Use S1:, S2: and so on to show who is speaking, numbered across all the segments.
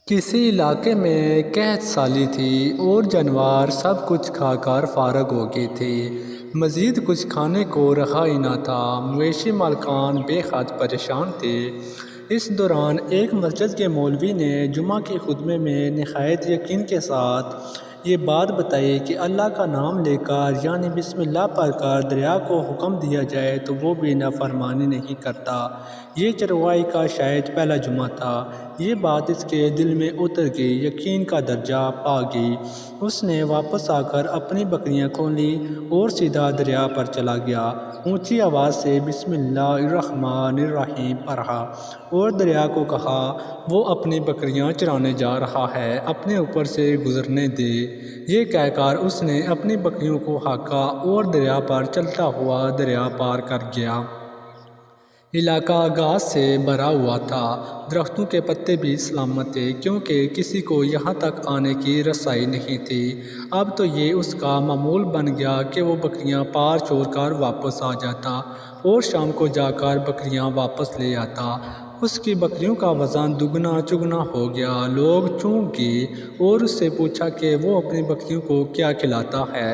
S1: کسی علاقے میں قحط سالی تھی اور جانور سب کچھ کھا کر فارغ ہو گئے تھے۔ مزید کچھ کھانے کو رہا ہی نہ تھا۔ مویشی مالکان بے حد پریشان تھے۔ اس دوران ایک مسجد کے مولوی نے جمعہ کے خطبے میں نہایت یقین کے ساتھ یہ بات بتائی کہ اللہ کا نام لے کر یعنی بسم اللہ پڑھ کر دریا کو حکم دیا جائے تو وہ بھی نافرمانی نہیں کرتا۔ یہ چرواہے کا شاید پہلا جمعہ تھا۔ یہ بات اس کے دل میں اتر گئی، یقین کا درجہ پا گئی۔ اس نے واپس آ کر اپنی بکریاں کھولیں اور سیدھا دریا پر چلا گیا۔ اونچی آواز سے بسم اللہ الرحمن الرحیم پڑھا اور دریا کو کہا وہ اپنی بکریاں چرانے جا رہا ہے، اپنے اوپر سے گزرنے دے۔ یہ کہہ کر اس نے اپنی بکریوں کو ہانکا اور دریا پر چلتا ہوا دریا پار کر گیا۔ علاقہ گھاس سے بھرا ہوا تھا، درختوں کے پتے بھی سلامت تھے کیونکہ کسی کو یہاں تک آنے کی رسائی نہیں تھی۔ اب تو یہ اس کا معمول بن گیا کہ وہ بکریاں پار چھوڑ کر واپس آ جاتا اور شام کو جا کر بکریاں واپس لے آتا۔ اس کی بکریوں کا وزن دگنا چگنا ہو گیا۔ لوگ چونک گئے اور اس سے پوچھا کہ وہ اپنی بکریوں کو کیا کھلاتا ہے۔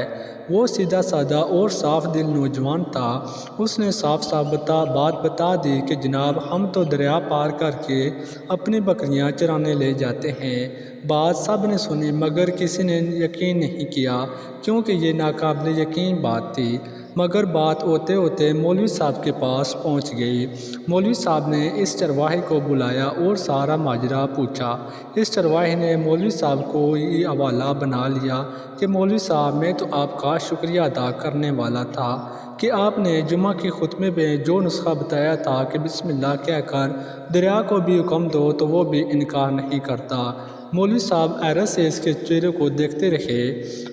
S1: وہ سیدھا سادہ اور صاف دل نوجوان تھا۔ اس نے صاف صاف بات بتا دی کہ جناب ہم تو دریا پار کر کے اپنی بکریاں چرانے لے جاتے ہیں۔ بات سب نے سنی مگر کسی نے یقین نہیں کیا کیونکہ یہ ناقابل یقین بات تھی۔ مگر بات ہوتے ہوتے مولوی صاحب کے پاس پہنچ گئی۔ مولوی صاحب نے اس چرواہے کو بلایا اور سارا ماجرا پوچھا۔ اس چرواہے نے مولوی صاحب کو یہ حوالہ بنا لیا کہ مولوی صاحب میں تو آپ کا شکریہ ادا کرنے والا تھا کہ آپ نے جمعہ کے خطبے میں جو نسخہ بتایا تھا کہ بسم اللہ کہہ کر دریا کو بھی حکم دو تو وہ بھی انکار نہیں کرتا۔ مولوی صاحب حیرت سے اس کے چہرے کو دیکھتے رہے۔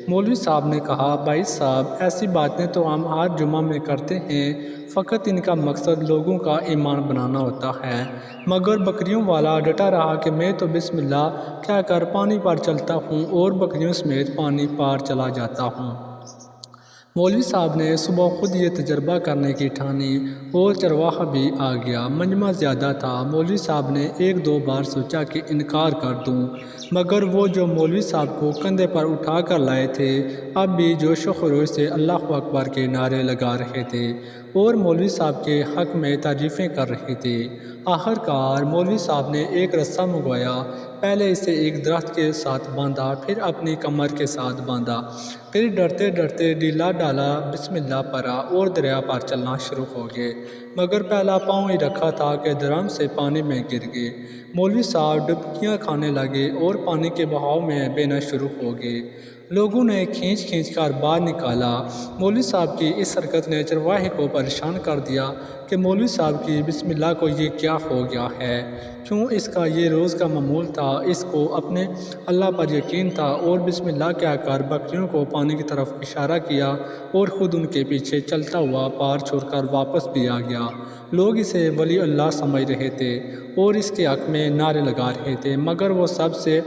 S1: مولوی صاحب نے کہا بھائی صاحب ایسی باتیں تو ہم ہر جمعہ میں کرتے ہیں، فقط ان کا مقصد لوگوں کا ایمان بنانا ہوتا ہے۔ مگر بکریوں والا ڈٹا رہا کہ میں تو بسم اللہ کہہ کر پانی پر چلتا ہوں اور بکریوں سمیت پانی پار چلا جاتا ہوں۔ مولوی صاحب نے صبح خود یہ تجربہ کرنے کی ٹھانی اور چرواہا بھی آ گیا۔ مجمع زیادہ تھا۔ مولوی صاحب نے ایک دو بار سوچا کہ انکار کر دوں مگر وہ جو مولوی صاحب کو کندھے پر اٹھا کر لائے تھے اب بھی جوش و خروش سے اللہ اکبر کے نعرے لگا رہے تھے اور مولوی صاحب کے حق میں تعریفیں کر رہے تھے۔ آخر کار مولوی صاحب نے ایک رسہ منگوایا، پہلے اسے ایک درخت کے ساتھ باندھا، پھر اپنی کمر کے ساتھ باندھا، پھر ڈرتے ڈرتے ڈھیلا ڈالا، بسم اللہ پڑھا اور دریا پر چلنا شروع ہو گئے۔ مگر پہلا پاؤں ہی رکھا تھا کہ دھڑام سے پانی میں گر گئے۔ مولوی صاحب ڈبکیاں کھانے لگے اور پانی کے بہاؤ میں بہنا شروع ہو گئے۔ لوگوں نے کھینچ کھینچ کر باہر نکالا۔ مولوی صاحب کی اس حرکت نے چرواہے کو پریشان کر دیا کہ مولوی صاحب کی بسم اللہ کو یہ کیا ہو گیا ہے، کیوں اس کا یہ روز کا معمول تھا۔ اس کو اپنے اللہ پر یقین تھا اور بسم اللہ کہہ کر بکریوں کو پانی کی طرف اشارہ کیا اور خود ان کے پیچھے چلتا ہوا پار چھوڑ کر واپس بھی آ گیا۔ لوگ اسے ولی اللہ سمجھ رہے تھے اور اس کے حق میں نعرے لگا رہے تھے مگر وہ سب سے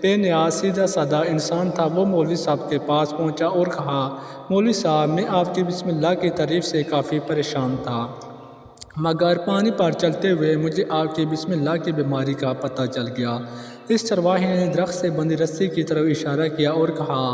S1: بے نیاز سیدھا سادہ انسان تھا۔ وہ مولوی صاحب کے پاس پہنچا اور کہا مولوی صاحب میں آپ کی بسم اللہ کی تعریف سے کافی پریشان تھا مگر پانی پر چلتے ہوئے مجھے آپ کی بسم اللہ کی بیماری کا پتہ چل گیا۔ اس چرواہے نے درخت سے بندھی رسی کی طرف اشارہ کیا اور کہا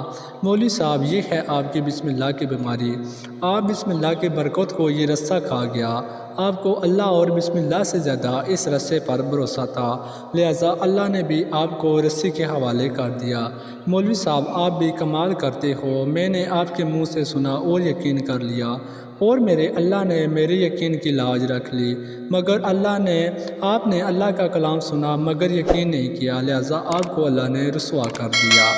S1: مولوی صاحب یہ ہے آپ کی بسم اللہ کی بیماری۔ آپ بسم اللہ کی برکت کو یہ رسہ کھا گیا۔ آپ کو اللہ اور بسم اللہ سے زیادہ اس رسے پر بھروسہ تھا، لہٰذا اللہ نے بھی آپ کو رسی کے حوالے کر دیا۔ مولوی صاحب آپ بھی کمال کرتے ہو، میں نے آپ کے منہ سے سنا اور یقین کر لیا اور میرے اللہ نے میرے یقین کی لاج رکھ لی مگر آپ نے اللہ کا کلام سنا مگر یقین نہیں کیا، لہٰذا آپ کو اللہ نے رسوا کر دیا۔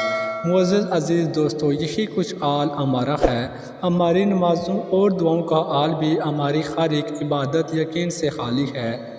S1: معزز عزیز دوستو، یہی کچھ حال ہمارا ہے۔ ہماری نمازوں اور دعاؤں کا حال بھی ہماری ہر ایک عبادت یقین سے خالی ہے۔